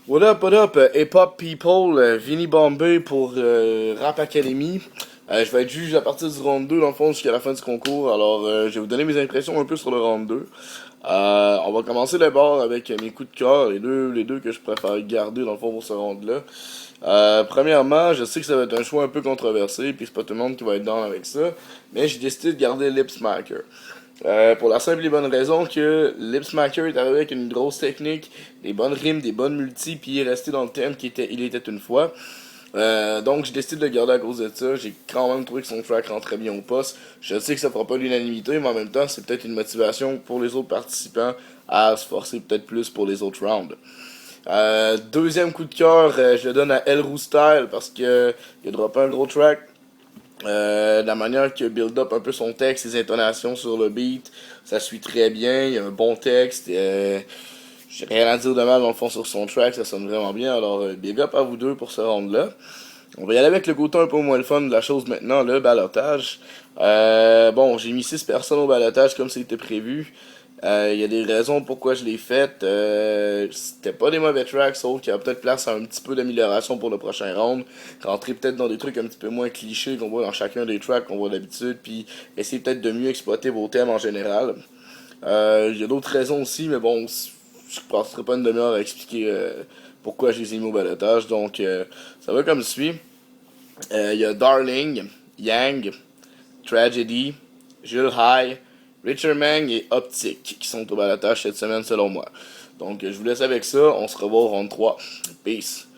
What up, Hip Hop People, Vinny Bombay pour Rap Academy. Je vais être juge à partir du round 2, dans le fond, jusqu'à la fin du concours. Alors, je vais vous donner mes impressions un peu sur le round 2. On va commencer d'abord avec mes coups de cœur, les deux que je préfère garder, dans le fond, pour ce round-là. Premièrement, je sais que ça va être un choix un peu controversé, puis c'est pas tout le monde qui va être dans avec ça, mais j'ai décidé de garder Lip Smacker. Pour la simple et bonne raison que Lip Smacker est arrivé avec une grosse technique, des bonnes rimes, des bonnes multis, puis il est resté dans le thème qui était Il était une fois. Donc j'ai décidé de le garder à cause de ça. J'ai quand même trouvé que son track rentrait bien au poste. Je sais que ça fera pas l'unanimité, mais en même temps, c'est peut-être une motivation pour les autres participants à se forcer peut-être plus pour les autres rounds. Deuxième coup de cœur, je le donne à El Style parce que il a droppé un gros track. La manière qu'il build up un peu son texte, ses intonations sur le beat, ça suit très bien. Il y a un bon texte. J'ai rien à dire de mal dans le fond sur son track, ça sonne vraiment bien. Alors, big up à vous deux pour ce round-là. On va y aller avec le côté un peu moins le fun de la chose maintenant, le balotage. Bon, j'ai mis 6 personnes au balotage comme c'était prévu. Il y a des raisons pourquoi je l'ai fait. C'était pas des mauvais tracks, sauf qu'il y a peut-être place à un petit peu d'amélioration pour le prochain round. Rentrer peut-être dans des trucs un petit peu moins clichés qu'on voit dans chacun des tracks qu'on voit d'habitude, puis essayer peut-être de mieux exploiter vos thèmes en général. Il y a d'autres raisons aussi, mais bon, je ne passerai pas une demi-heure à expliquer pourquoi je les ai mis au balotage. Donc, ça va comme suit. Il y a Darling, Yang, Tragedy, Jules High, Richard Mang et Optic qui sont au balotage cette semaine selon moi. Donc je vous laisse avec ça, on se revoit au round 3. Peace.